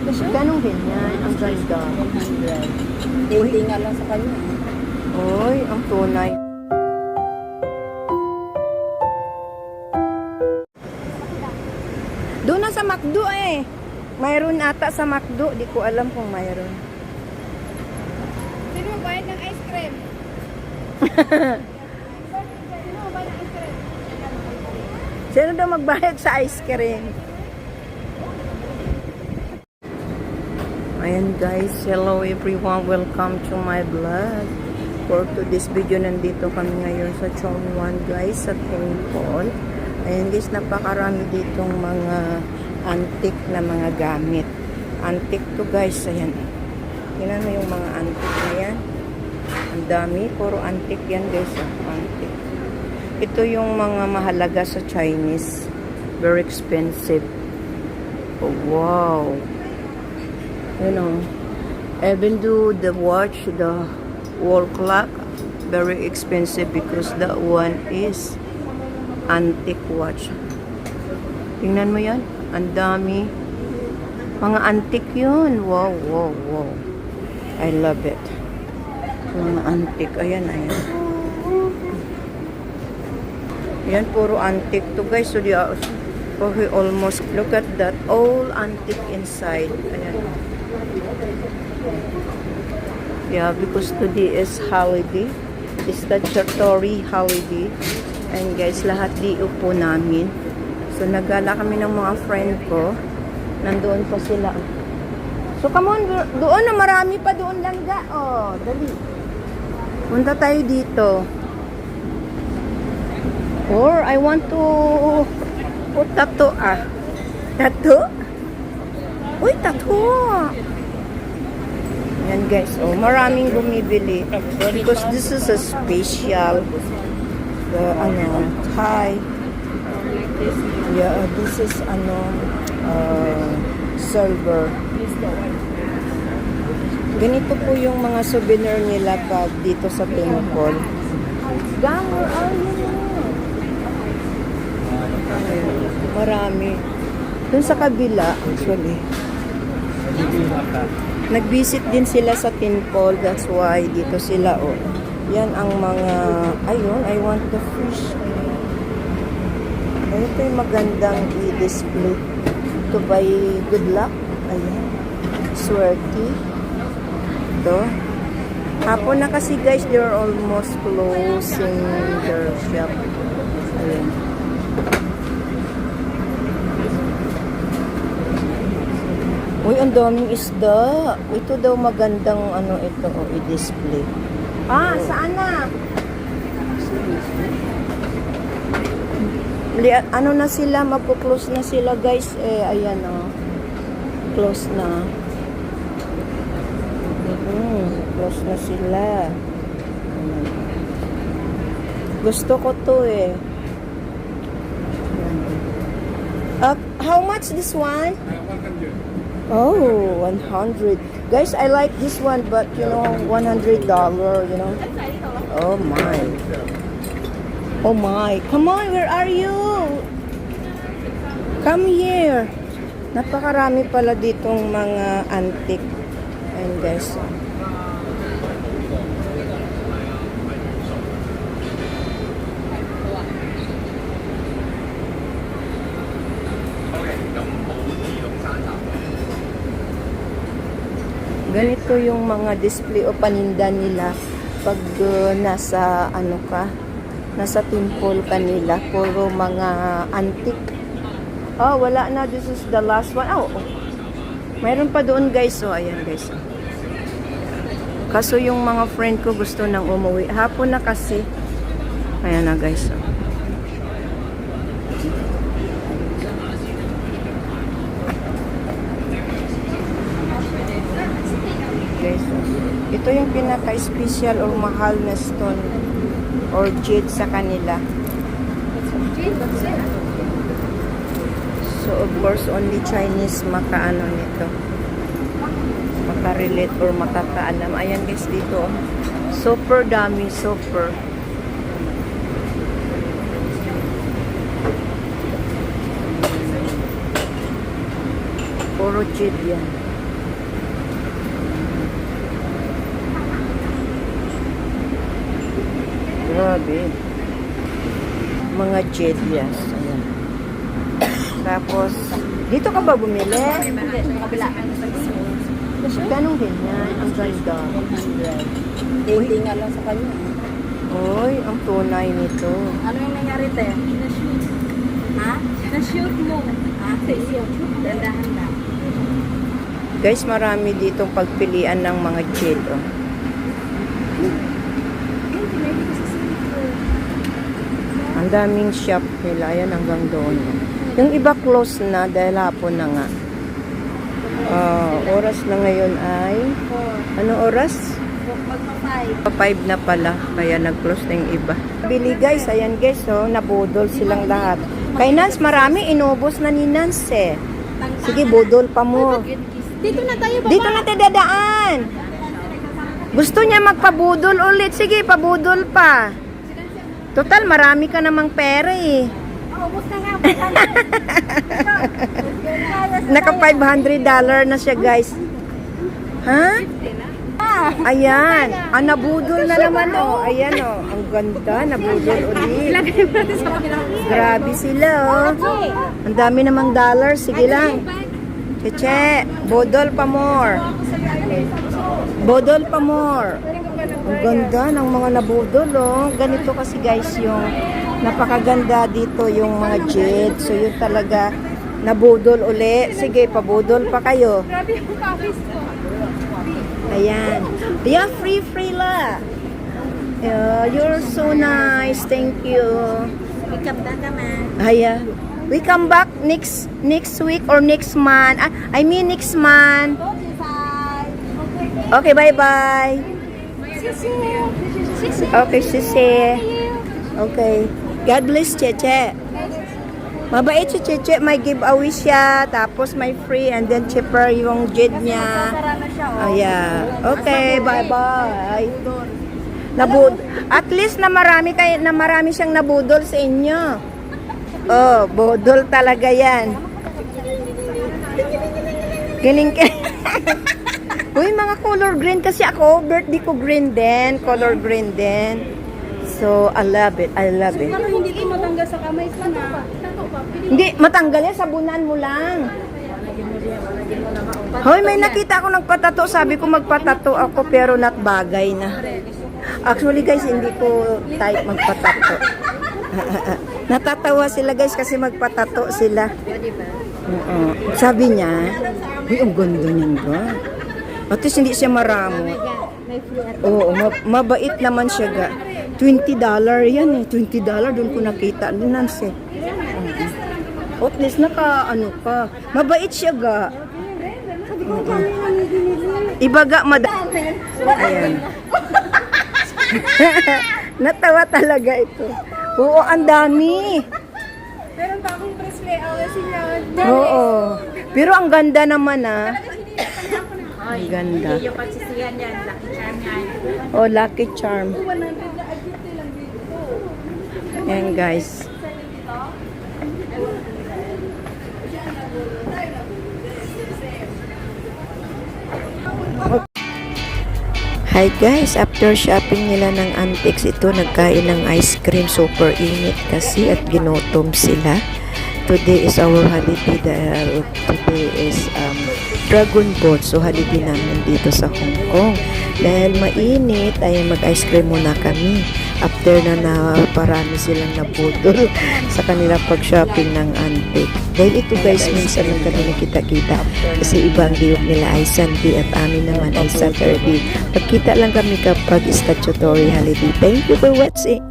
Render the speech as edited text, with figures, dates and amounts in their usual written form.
Ganong ganyan. Ang ganda. 100. Hindi nga lang sa kanya. Oy, ang tunay. Doon na sa McDo eh. Mayroon ata sa McDo. Di ko alam kung mayroon. Sino magbayad ng ice cream? Sino magbayad ng ice cream? Sino daw magbayad sa ice cream? Ayan guys, hello everyone. Welcome to my vlog. For today's video, nandito kami ngayon sa Chongwan guys, sa temple. Ayan guys, napakarami ditong mga antique na mga gamit. Antique to guys, ayan. Tingnan mo yung mga antique na yan. Ang dami, puro antique yan guys. Antique. Ito yung mga mahalaga sa Chinese. Very expensive. Oh, wow. You know, even though the watch, the wall clock, very expensive because that one is antique watch. Tingnan mo yan. Ang dami. Mga antique yun. Wow, wow, wow. I love it. Mga antique. Ayan, ayan. Yan, puro antique to guys. So, they are almost, look at that. All antique inside. Ayan. Yeah, because today is holiday. It's statutory holiday. And guys, lahat di upo namin. So, nagala kami ng mga friend ko. Nandoon pa sila. So, come on. Doon na, marami pa doon langga. Oh, dali. Punta tayo dito. Or, I want to put tattoo Tattoo? Uy, tattoo. Yan guys. Oh, maraming bumibili. Because this is a special Thai. Yeah, this is silver. Ganito po yung mga souvenir nila pag dito sa temple. Gang, where are you? Marami. Dun sa kabila, actually. Nag-visit din sila sa temple. That's why dito sila, oh. Yan ang mga, ayun, I want the fish. Ito yung magandang i-display. To buy good luck. Ayan. Swerte. Ito. Hapon na kasi guys, they're almost closing their shop. Ayan. Uy, ang daming isda. Ito daw magandang ito, oh, i-display. Saan na? Ano na sila, magpo-close na sila guys. Ayan oh. Close na. Close na sila. Gusto ko to eh. How much this one? 100. Oh, 100. Guys, I like this one, but you know, $100, you know. Oh my. Oh my. Come on, where are you? Come here. Napakarami pala ditong mga antique. And guys, ganito yung mga display o paninda nila pag nasa nasa temple kanila, puro mga antique. Oh, wala na. This is the last one. Oh, mayroon pa doon guys. So, ayan guys. Kaso yung mga friend ko gusto nang umuwi. Hapon na kasi. Ayan na guys. Ito yung pinaka-special or mahal na stone or jade sa kanila. So, of course, only Chinese makaano nito. Makarelate or makakaalam. Ayan guys, dito. Super dami, super. Puro jade yan. Grabe. Mga jedias. Ayan. Tapos, dito ka ba bumili? Hindi, sa kabila. Ganong ganyan. Ang ganda. 80 nga lang sa kanya. Oy, ang tunay nito. Ano yung nangyari, te? Na-shoot. Ha? Na-shoot mo. Ha? Na-shoot. Dandahan lang. Guys, marami ditong pagpilian ng mga jed. Oh. Ang daming shop nila. Ayan, hanggang doon. Yung iba close na dahil hapon na nga. Oras na ngayon ay... Ano oras? Magpa-5. 5 na pala. Kaya nag-close na yung iba. Bili guys. Ayan guys. Oh, nabudol silang lahat. Kay Nance, marami. Inubos na ni Nance eh. Sige, budol pa mo. Dito na tayo, baba. Dito na tayo dadaan. Gusto niya magpabudol ulit. Sige, pabudol pa. Total, marami ka namang pera eh. Ubus na nga. Naka $500 na siya, guys. Ha? Ayan. Nabudol na naman, oh. Ayan, oh. Ang ganda. Nabudol ulit. Grabe sila, oh. Ang dami namang dollars. Sige lang. Cheche, bodol pa more. Bodol pa more. Ang ganda ng mga nabudol, oh. Ganito kasi, guys, yung napakaganda dito yung mga jed. So, yun talaga nabudol uli. Sige, pabudol pa kayo. Grabe yung coffees ko. Ayan. Yeah, free la. Yeah, you're so nice. Thank you. Pick-up na naman. Aya. We come back next week or next month. I mean next month. Okay, bye-bye. Okay, sisi. Okay. God bless, Cheche. Mabait si Cheche. May giveaway siya. Tapos may free. And then cheaper yung jed niya. Sara na siya, oh. Ayan. Okay, bye-bye. At least na marami siyang nabudol sa inyo. Oh, budol talaga yan. Galing ka. Uy, mga color green kasi ako. Birthday ko green din. Color green din. So, I love it. I love it. Pero hindi ko matanggal sa kamay ko na. Hindi, matanggal yan. Sabunan mo lang. Hoy, may nakita ako nagpatato. Sabi ko magpatato ako pero not bagay na. Actually guys, hindi ko type magpatato. Natatawa sila guys kasi magpatato sila. Sabi niya, uy, ang ganda niyan ba? At least hindi siya maramo. Oo, mabait naman siya ga. $20 yan eh. $20 doon ko nakita. Nanse. At least ano ka. Mabait siya ga. Ibaga Ayan. Natawa talaga ito. Oo, ang dami. Meron pa akong bracelet. Oo. Pero ang ganda naman ah. Ang ganda. Yung pagsisiyan yan, lucky charm yan. Oh, lucky charm. Ayan guys. Hi guys, after shopping nila ng Antiques, ito nagkain ng ice cream. Super init kasi at ginutom sila. Today is our holiday dahil today is Dragon Boat. So holiday namin dito sa Hong Kong. Dahil mainit ay mag-ice cream muna kami. After na parami silang nabudol sa kanila pag-shopping ng Antique. Dahil ito guys, minsan lang kami nakita-kita. Kasi iba ang diyog nila ay Sunday at amin naman ay Saturday. Pagkita lang kami kapag statutory holiday. Thank you for watching.